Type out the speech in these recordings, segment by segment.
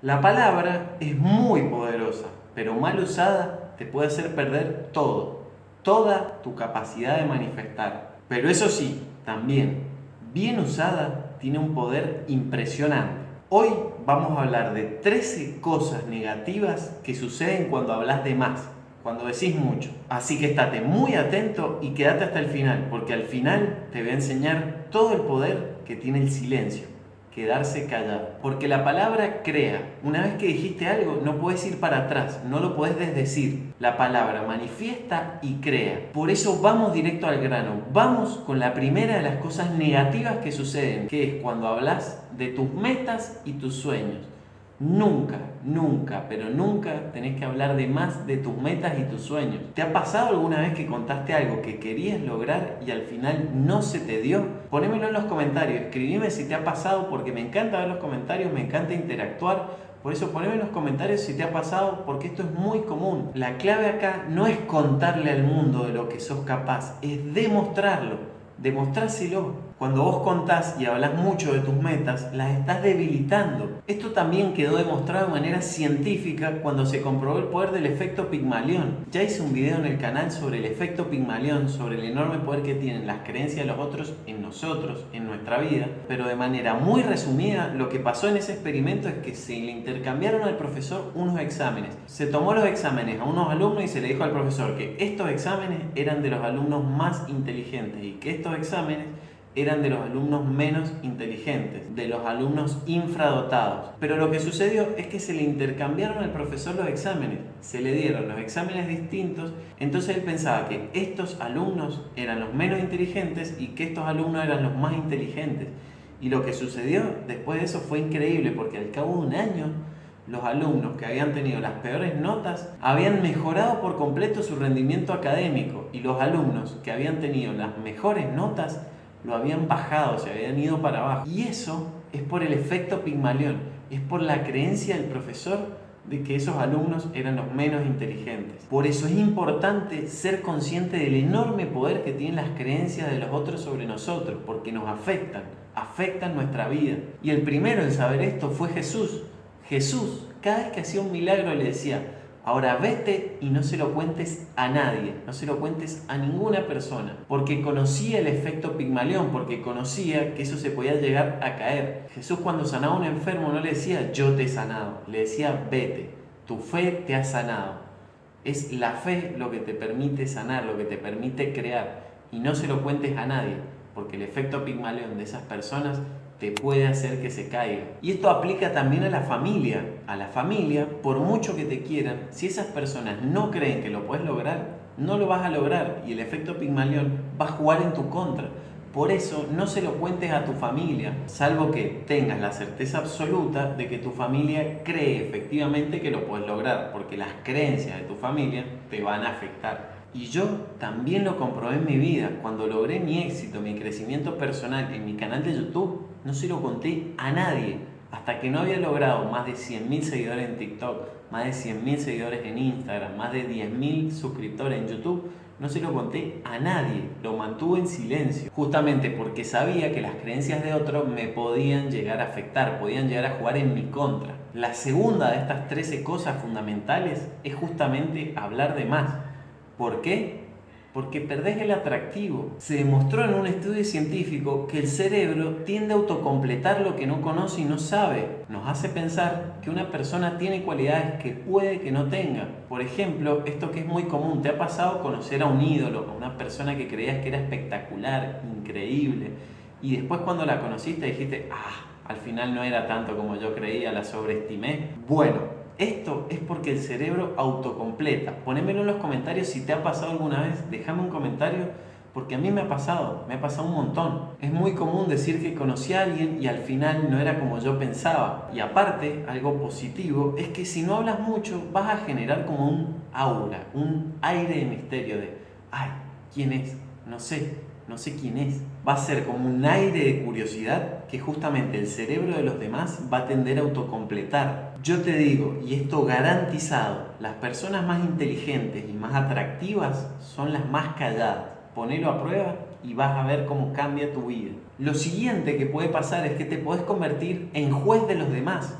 La palabra es muy poderosa, pero mal usada te puede hacer perder todo, toda tu capacidad de manifestar. Pero eso sí, también, bien usada, tiene un poder impresionante. Hoy vamos a hablar de 13 cosas negativas que suceden cuando hablas de más, cuando decís mucho. Así que estate muy atento y quédate hasta el final, porque al final te voy a enseñar todo el poder que tiene el silencio. Quedarse callado. Porque la palabra crea. Una vez que dijiste algo, no puedes ir para atrás, no lo puedes desdecir. La palabra manifiesta y crea. Por eso vamos directo al grano. Vamos con la primera de las cosas negativas que suceden, que es cuando hablas de tus metas y tus sueños. Nunca, nunca, pero nunca tenés que hablar de más de tus metas y tus sueños. ¿Te ha pasado alguna vez que contaste algo que querías lograr y al final no se te dio? Ponémelo en los comentarios, escribime si te ha pasado porque me encanta ver los comentarios, me encanta interactuar. Por eso poneme en los comentarios si te ha pasado, porque esto es muy común. La clave acá no es contarle al mundo de lo que sos capaz, es demostrarlo. Demostrárselo. Cuando vos contás y hablas mucho de tus metas, las estás debilitando. Esto también quedó demostrado de manera científica cuando se comprobó el poder del efecto Pigmalión. Ya hice un video en el canal sobre el efecto Pigmalión, sobre el enorme poder que tienen las creencias de los otros en nosotros, en nuestra vida. Pero de manera muy resumida, lo que pasó en ese experimento es que se le intercambiaron al profesor unos exámenes. Se tomó los exámenes a unos alumnos y se le dijo al profesor que estos exámenes eran de los alumnos más inteligentes y que estos exámenes eran de los alumnos menos inteligentes, de los alumnos infradotados. Pero lo que sucedió es que se le intercambiaron al profesor los exámenes, se le dieron los exámenes distintos, entonces él pensaba que estos alumnos eran los menos inteligentes y que estos alumnos eran los más inteligentes. Y lo que sucedió después de eso fue increíble, porque al cabo de un año los alumnos que habían tenido las peores notas habían mejorado por completo su rendimiento académico y los alumnos que habían tenido las mejores notas lo habían bajado, se habían ido para abajo. Y eso es por el efecto Pigmalión, es por la creencia del profesor de que esos alumnos eran los menos inteligentes. Por eso es importante ser consciente del enorme poder que tienen las creencias de los otros sobre nosotros, porque nos afectan nuestra vida. Y el primero en saber esto fue Jesús. Jesús, cada vez que hacía un milagro le decía: ahora vete y no se lo cuentes a nadie, no se lo cuentes a ninguna persona, porque conocía el efecto Pigmalión, porque conocía que eso se podía llegar a caer. Jesús, cuando sanaba a un enfermo, no le decía yo te he sanado, le decía vete, tu fe te ha sanado. Es la fe lo que te permite sanar, lo que te permite crear, y no se lo cuentes a nadie, porque el efecto Pigmalión de esas personas te puede hacer que se caiga. Y esto aplica también a la familia. A la familia, por mucho que te quieran, si esas personas no creen que lo puedes lograr, no lo vas a lograr y el efecto Pigmalión va a jugar en tu contra. Por eso no se lo cuentes a tu familia, salvo que tengas la certeza absoluta de que tu familia cree efectivamente que lo puedes lograr, porque las creencias de tu familia te van a afectar. Y yo también lo comprobé en mi vida. Cuando logré mi éxito, mi crecimiento personal en mi canal de YouTube, no se lo conté a nadie. Hasta que no había logrado más de 100.000 seguidores en TikTok, más de 100.000 seguidores en Instagram, más de 10.000 suscriptores en YouTube, no se lo conté a nadie. Lo mantuve en silencio. Justamente porque sabía que las creencias de otros me podían llegar a afectar, podían llegar a jugar en mi contra. La segunda de estas 13 cosas fundamentales es justamente hablar de más. ¿Por qué? Porque perdés el atractivo. Se demostró en un estudio científico que el cerebro tiende a autocompletar lo que no conoce y no sabe. Nos hace pensar que una persona tiene cualidades que puede que no tenga. Por ejemplo, esto que es muy común, ¿te ha pasado conocer a un ídolo, a una persona que creías que era espectacular, increíble, y después cuando la conociste dijiste, al final no era tanto como yo creía, la sobreestimé? Bueno, esto es porque el cerebro autocompleta. Ponémelo en los comentarios si te ha pasado alguna vez. Déjame un comentario porque a mí me ha pasado un montón. Es muy común decir que conocí a alguien y al final no era como yo pensaba. Y aparte, algo positivo es que si no hablas mucho vas a generar como un aura, un aire de misterio de ¿quién es? No sé quién es. Va a ser como un aire de curiosidad que justamente el cerebro de los demás va a tender a autocompletar. Yo te digo, y esto garantizado, las personas más inteligentes y más atractivas son las más calladas. Ponelo a prueba y vas a ver cómo cambia tu vida. Lo siguiente que puede pasar es que te podés convertir en juez de los demás.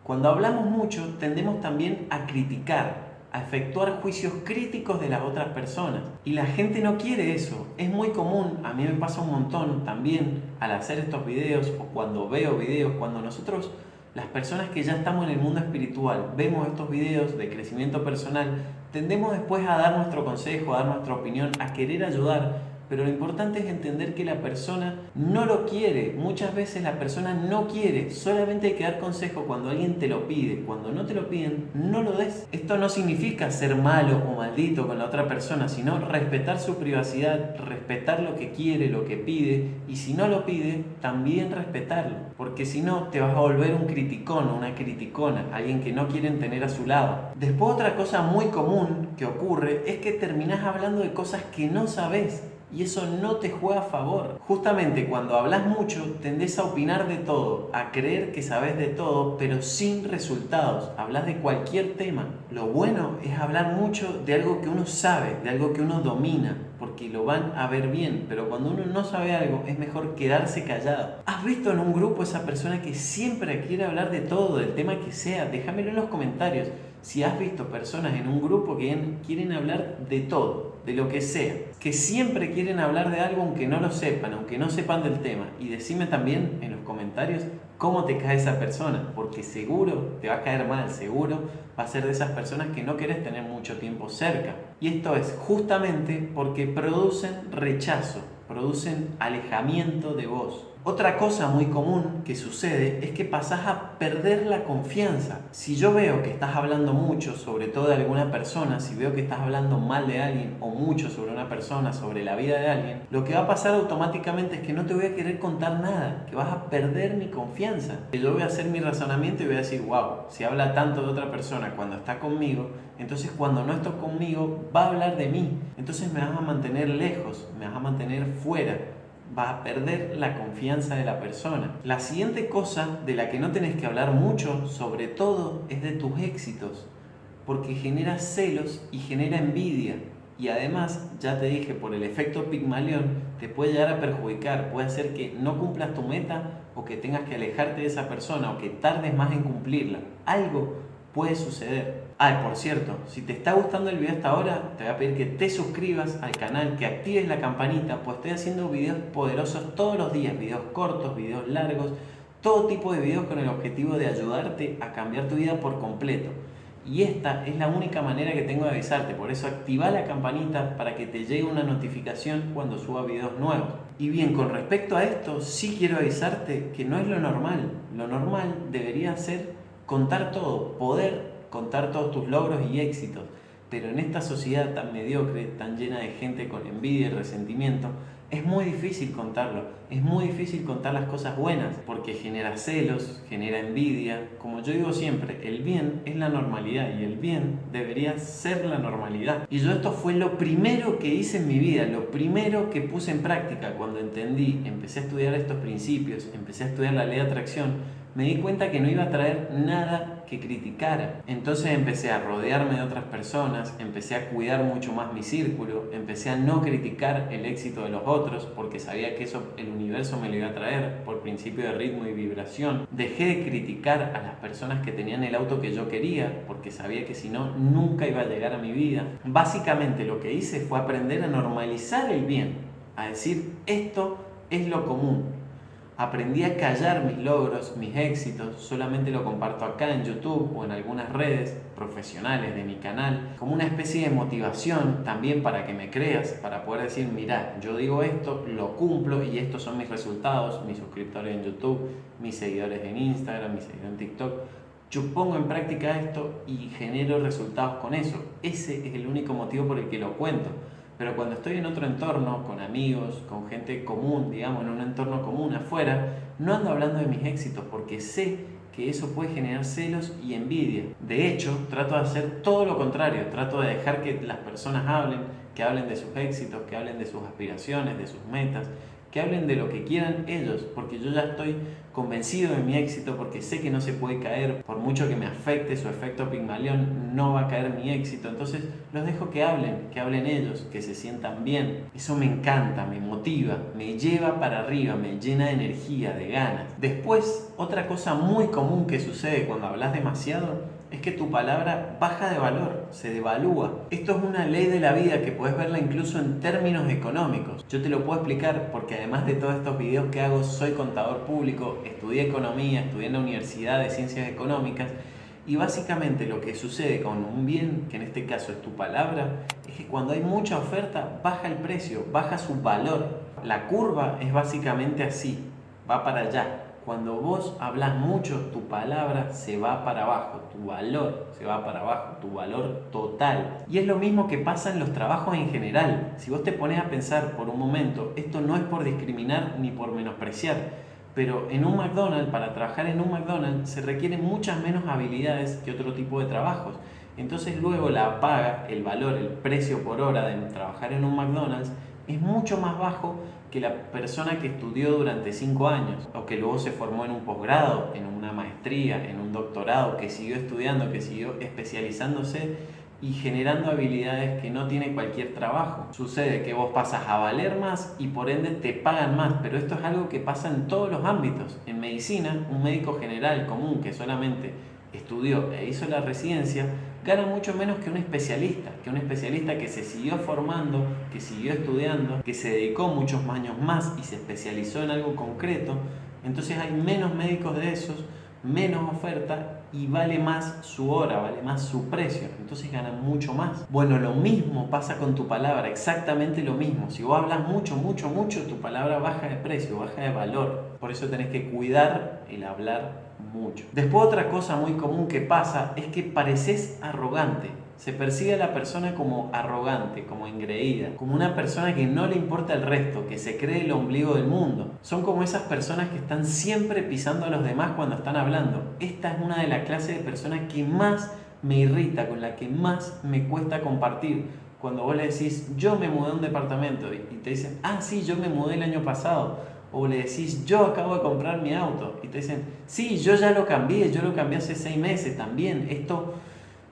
Cuando hablamos mucho, tendemos también a criticar, a efectuar juicios críticos de las otras personas. Y la gente no quiere eso. Es muy común, a mí me pasa un montón también al hacer estos videos o cuando veo videos, cuando nosotros, las personas que ya estamos en el mundo espiritual, vemos estos videos de crecimiento personal, tendemos después a dar nuestro consejo, a dar nuestra opinión, a querer ayudar. Pero lo importante es entender que la persona no lo quiere. Muchas veces la persona no quiere. Solamente hay que dar consejo cuando alguien te lo pide. Cuando no te lo piden, no lo des. Esto no significa ser malo o maldito con la otra persona, sino respetar su privacidad, respetar lo que quiere, lo que pide. Y si no lo pide, también respetarlo. Porque si no, te vas a volver un criticón o una criticona, alguien que no quieren tener a su lado. Después, otra cosa muy común que ocurre es que terminás hablando de cosas que no sabes. Y eso no te juega a favor. Justamente cuando hablas mucho, tendés a opinar de todo, a creer que sabes de todo, pero sin resultados. Hablas de cualquier tema. Lo bueno es hablar mucho de algo que uno sabe, de algo que uno domina, porque lo van a ver bien. Pero cuando uno no sabe algo, es mejor quedarse callado. ¿Has visto en un grupo esa persona que siempre quiere hablar de todo, del tema que sea? Déjamelo en los comentarios. Si has visto personas en un grupo que quieren hablar de todo, de lo que sea, que siempre quieren hablar de algo aunque no lo sepan, aunque no sepan del tema. Y decime también en los comentarios cómo te cae esa persona, porque seguro te va a caer mal, seguro va a ser de esas personas que no querés tener mucho tiempo cerca. Y esto es justamente porque producen rechazo, producen alejamiento de vos. Otra cosa muy común que sucede es que pasás a perder la confianza. Si yo veo que estás hablando mucho, sobre todo de alguna persona, si veo que estás hablando mal de alguien o mucho sobre una persona, sobre la vida de alguien, lo que va a pasar automáticamente es que no te voy a querer contar nada, que vas a perder mi confianza. Yo voy a hacer mi razonamiento y voy a decir, wow, si habla tanto de otra persona cuando está conmigo, entonces cuando no está conmigo va a hablar de mí. Entonces me vas a mantener lejos, me vas a mantener fuera. Va a perder la confianza de la persona. La siguiente cosa de la que no tenés que hablar mucho, sobre todo, es de tus éxitos, porque genera celos y genera envidia. Y además, ya te dije, por el efecto Pigmalión, te puede llegar a perjudicar, puede hacer que no cumplas tu meta o que tengas que alejarte de esa persona o que tardes más en cumplirla. Algo puede suceder. Por cierto, si te está gustando el video hasta ahora, te voy a pedir que te suscribas al canal, que actives la campanita, pues estoy haciendo videos poderosos todos los días, videos cortos, videos largos, todo tipo de videos con el objetivo de ayudarte a cambiar tu vida por completo. Y esta es la única manera que tengo de avisarte, por eso activa la campanita para que te llegue una notificación cuando suba videos nuevos. Y bien, con respecto a esto, sí quiero avisarte que no es lo normal. Lo normal debería ser contar todo, poder contar todos tus logros y éxitos, pero en esta sociedad tan mediocre, tan llena de gente con envidia y resentimiento, es muy difícil contarlo, es muy difícil contar las cosas buenas, porque genera celos, genera envidia. Como yo digo siempre, el bien es la normalidad y el bien debería ser la normalidad. Y yo esto fue lo primero que hice en mi vida, lo primero que puse en práctica cuando entendí, empecé a estudiar estos principios, empecé a estudiar la ley de atracción. Me di cuenta que no iba a traer nada que criticara. Entonces empecé a rodearme de otras personas, empecé a cuidar mucho más mi círculo, empecé a no criticar el éxito de los otros porque sabía que eso el universo me lo iba a traer por principio de ritmo y vibración. Dejé de criticar a las personas que tenían el auto que yo quería porque sabía que si no, nunca iba a llegar a mi vida. Básicamente lo que hice fue aprender a normalizar el bien, a decir esto es lo común. Aprendí a callar mis logros, mis éxitos, solamente lo comparto acá en YouTube o en algunas redes profesionales de mi canal, como una especie de motivación también para que me creas, para poder decir, mira, yo digo esto, lo cumplo y estos son mis resultados, mis suscriptores en YouTube, mis seguidores en Instagram, mis seguidores en TikTok. Yo pongo en práctica esto y genero resultados con eso. Ese es el único motivo por el que lo cuento. Pero cuando estoy en otro entorno, con amigos, con gente común, digamos, en un entorno común afuera, no ando hablando de mis éxitos porque sé que eso puede generar celos y envidia. De hecho, trato de hacer todo lo contrario, trato de dejar que las personas hablen, que hablen de sus éxitos, que hablen de sus aspiraciones, de sus metas, que hablen de lo que quieran ellos, porque yo ya estoy convencido de mi éxito porque sé que no se puede caer, por mucho que me afecte su efecto Pigmalión, no va a caer mi éxito. Entonces los dejo que hablen ellos, que se sientan bien. Eso me encanta, me motiva, me lleva para arriba, me llena de energía, de ganas. Después, otra cosa muy común que sucede cuando hablas demasiado es que tu palabra baja de valor, se devalúa. Esto es una ley de la vida que puedes verla incluso en términos económicos. Yo te lo puedo explicar porque además de todos estos videos que hago, soy contador público, estudié economía, estudié en la Universidad de Ciencias Económicas y básicamente lo que sucede con un bien, que en este caso es tu palabra, es que cuando hay mucha oferta baja el precio, baja su valor. La curva es básicamente así, va para allá. Cuando vos hablas mucho, tu palabra se va para abajo, tu valor se va para abajo, tu valor total. Y es lo mismo que pasa en los trabajos en general. Si vos te pones a pensar por un momento, esto no es por discriminar ni por menospreciar, pero en un McDonald's, para trabajar en un McDonald's, se requieren muchas menos habilidades que otro tipo de trabajos. Entonces luego la paga, el valor, el precio por hora de trabajar en un McDonald's es mucho más bajo que la persona que estudió durante 5 años o que luego se formó en un posgrado, en una maestría, en un doctorado, que siguió estudiando, que siguió especializándose y generando habilidades que no tiene cualquier trabajo. Sucede que vos pasas a valer más y por ende te pagan más, pero esto es algo que pasa en todos los ámbitos. En medicina, un médico general común que solamente estudió e hizo la residencia gana mucho menos que un especialista que se siguió formando, que siguió estudiando, que se dedicó muchos años más y se especializó en algo concreto. Entonces hay menos médicos de esos, menos oferta y vale más su hora, vale más su precio, entonces ganan mucho más. Bueno, lo mismo pasa con tu palabra, exactamente lo mismo. Si vos hablas mucho, tu palabra baja de precio, baja de valor. Por eso tenés que cuidar el hablar mucho. Después otra cosa muy común que pasa es que pareces arrogante. Se percibe a la persona como arrogante, como engreída, como una persona que no le importa el resto, que se cree el ombligo del mundo. Son como esas personas que están siempre pisando a los demás cuando están hablando. Esta es una de las clases de personas que más me irrita, con la que más me cuesta compartir. Cuando vos le decís, yo me mudé a un departamento y te dicen, ah, sí, yo me mudé el año pasado. O le decís, yo acabo de comprar mi auto. Y te dicen, sí, yo ya lo cambié, yo lo cambié hace 6 meses también. Esto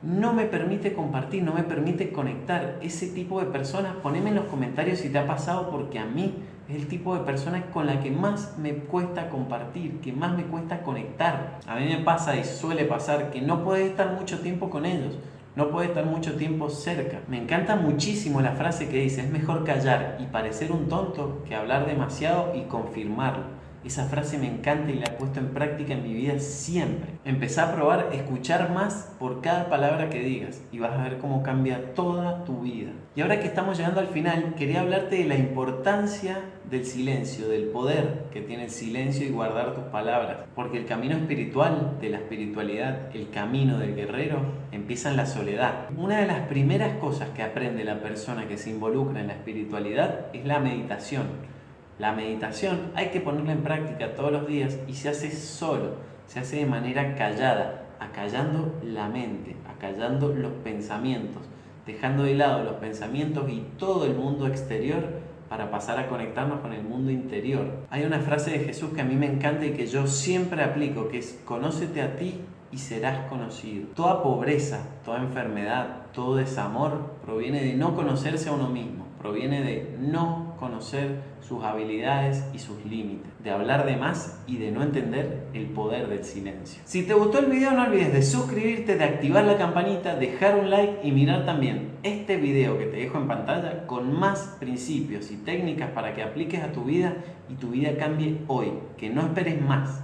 no me permite compartir, no me permite conectar. Ese tipo de personas, poneme en los comentarios si te ha pasado, porque a mí es el tipo de personas con la que más me cuesta compartir, que más me cuesta conectar. A mí me pasa y suele pasar que no puedes estar mucho tiempo con ellos. No puede estar mucho tiempo cerca. Me encanta muchísimo la frase que dice, es mejor callar y parecer un tonto que hablar demasiado y confirmarlo. Esa frase me encanta y la he puesto en práctica en mi vida siempre. Empezá a probar escuchar más por cada palabra que digas y vas a ver cómo cambia toda tu vida. Y ahora que estamos llegando al final, quería hablarte de la importancia del silencio, del poder que tiene el silencio y guardar tus palabras. Porque el camino espiritual, de la espiritualidad, el camino del guerrero, empieza en la soledad. Una de las primeras cosas que aprende la persona que se involucra en la espiritualidad es la meditación. La meditación hay que ponerla en práctica todos los días y se hace solo, se hace de manera callada, acallando la mente, acallando los pensamientos, dejando de lado los pensamientos y todo el mundo exterior para pasar a conectarnos con el mundo interior. Hay una frase de Jesús que a mí me encanta y que yo siempre aplico, que es: conócete a ti y serás conocido. Toda pobreza, toda enfermedad, todo desamor proviene de no conocerse a uno mismo, proviene de no conocer sus habilidades y sus límites, de hablar de más y de no entender el poder del silencio. Si te gustó el video, no olvides de suscribirte, de activar la campanita, dejar un like y mirar también este video que te dejo en pantalla con más principios y técnicas para que apliques a tu vida y tu vida cambie hoy, que no esperes más.